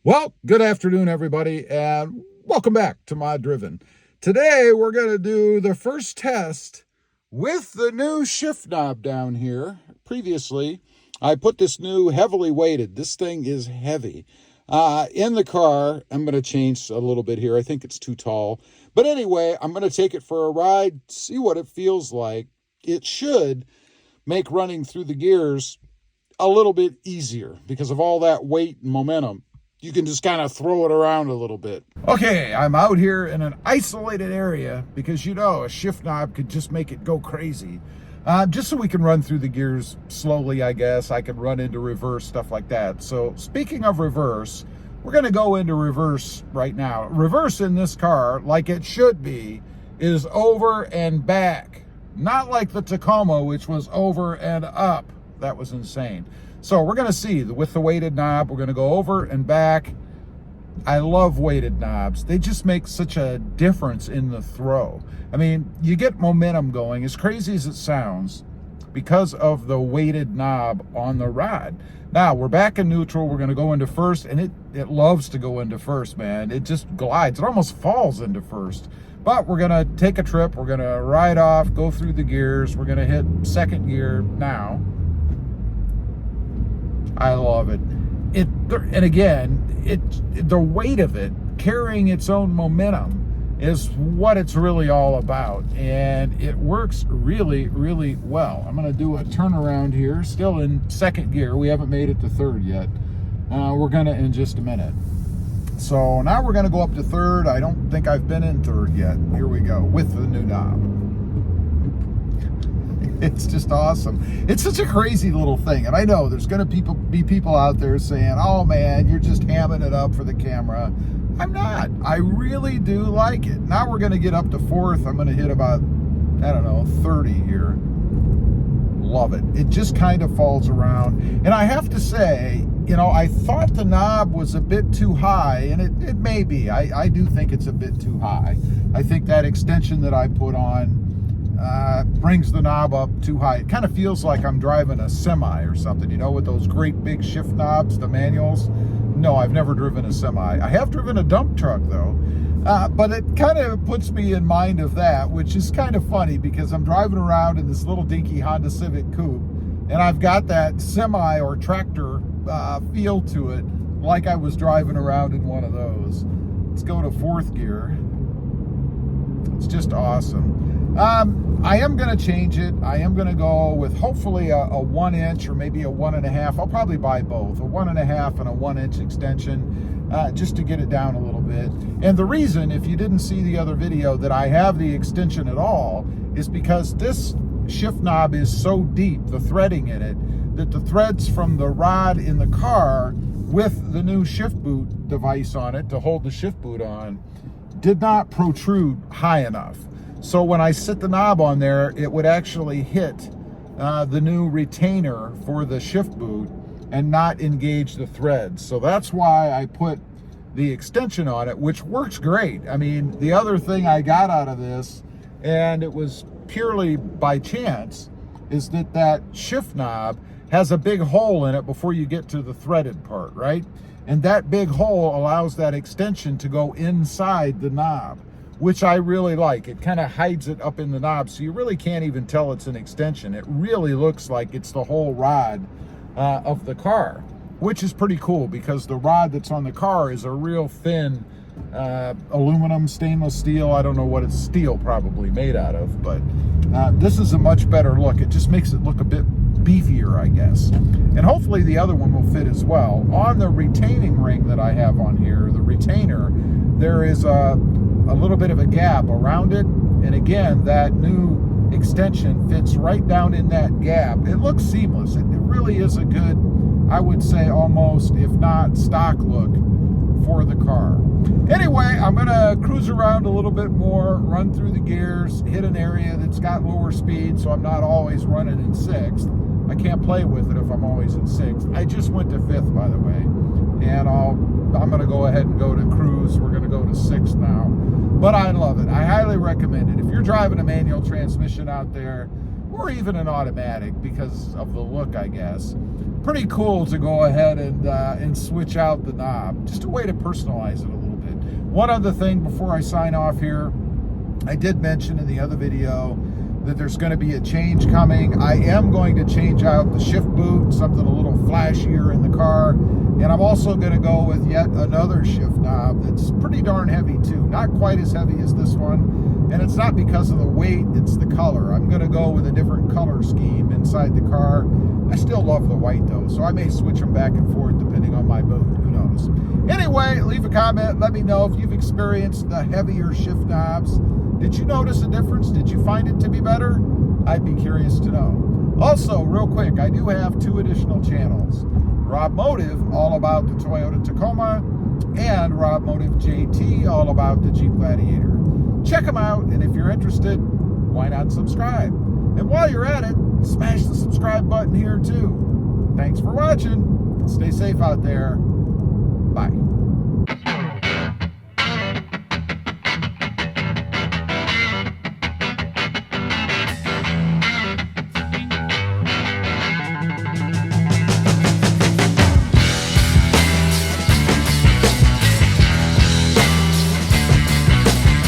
Well, good afternoon, everybody, and welcome back to Mod Driven. Today, we're going to do the first test with the new shift knob down here. Previously, I put this new heavily weighted. This thing is heavy. In the car, I'm going to change a little bit here. I think it's too tall. But anyway, I'm going to take it for a ride, see what it feels like. It should make running through the gears a little bit easier because of all that weight and momentum. You can just kind of throw it around a little bit. Okay, I'm out here in an isolated area because, a shift knob could just make it go crazy. Just so we can run through the gears slowly, I guess. I could run into reverse, stuff like that. So speaking of reverse, we're going to go into reverse right now. Reverse in this car, like it should be, is over and back. Not like the Tacoma, which was over and up. That was insane. So we're going to see with the weighted knob, we're going to go over and back. I love weighted knobs. They just make such a difference in the throw. I mean, you get momentum going, as crazy as it sounds, because of the weighted knob on the rod. Now, we're back in neutral. We're going to go into first, and it loves to go into first, man. It just glides. It almost falls into first. But we're going to take a trip. We're going to ride off, go through the gears. We're going to hit second gear now. I love it. And again, the weight of it, carrying its own momentum, is what it's really all about. And it works really, really well. I'm going to do a turnaround here, still in second gear. We haven't made it to third yet. We're going to in just a minute. So now we're going to go up to third. I don't think I've been in third yet. Here we go with the new knob. It's just awesome. It's such a crazy little thing. And I know there's going to be people out there saying, oh man, you're just hamming it up for the camera. I'm not. I really do like it. Now we're going to get up to fourth. I'm going to hit about, 30 here. Love it. It just kind of falls around. And I have to say, I thought the knob was a bit too high, and it may be. I do think it's a bit too high. I think that extension that I put on brings the knob up too high. It kind of feels like I'm driving a semi or something, with those great big shift knobs, the manuals. No, I've never driven a semi. I have driven a dump truck though, but it kind of puts me in mind of that, which is kind of funny because I'm driving around in this little dinky Honda Civic coupe, and I've got that semi or tractor feel to it, like I was driving around in one of those. Let's go to fourth gear. It's just awesome. I am going to change it. I am going to go with hopefully a 1 inch or maybe a 1.5. I'll probably buy both, a 1.5 and a 1 inch extension, just to get it down a little bit. And the reason, if you didn't see the other video, that I have the extension at all is because this shift knob is so deep, the threading in it, that the threads from the rod in the car with the new shift boot device on it to hold the shift boot on did not protrude high enough. So when I sit the knob on there, it would actually hit the new retainer for the shift boot and not engage the threads. So that's why I put the extension on it, which works great. I mean, the other thing I got out of this, and it was purely by chance, is that shift knob has a big hole in it before you get to the threaded part, right? And that big hole allows that extension to go inside the knob, which I really like. It kind of hides it up in the knob, so you really can't even tell it's an extension. It really looks like it's the whole rod of the car, which is pretty cool because the rod that's on the car is a real thin aluminum, stainless steel. I don't know what it's steel probably made out of, but this is a much better look. It just makes it look a bit beefier, I guess. And hopefully the other one will fit as well. On the retaining ring that I have on here, the retainer, there is a little bit of a gap around it. And again, that new extension fits right down in that gap. It looks seamless. It really is a good, I would say almost, if not stock look for the car. Anyway, I'm going to cruise around a little bit more, run through the gears, hit an area that's got lower speed so I'm not always running in sixth. I can't play with it if I'm always in sixth. I just went to fifth, by the way, and I'm going to go ahead and go to cruise. We're going to go to sixth now, but I love it. I highly recommend it. If you're driving a manual transmission out there, or even an automatic because of the look, I guess. Pretty cool to go ahead and switch out the knob. Just a way to personalize it a little bit. One other thing before I sign off here, I did mention in the other video that there's going to be a change coming. I am going to change out the shift boot, something a little flashier in the car. And I'm also going to go with yet another shift knob that's pretty darn heavy too. Not quite as heavy as this one. And it's not because of the weight, it's the color. I'm going to go with a different color scheme inside the car. I still love the white though, so I may switch them back and forth depending on my mood. Who knows? Anyway, leave a comment. Let me know if you've experienced the heavier shift knobs. Did you notice a difference? Did you find it to be better? I'd be curious to know. Also, real quick, I do have 2 additional channels. Rob Motive, all about the Toyota Tacoma, and Rob Motive JT, all about the Jeep Gladiator. Check them out, and if you're interested, why not subscribe? And while you're at it, smash the subscribe button here too. Thanks for watching. Stay safe out there. Bye.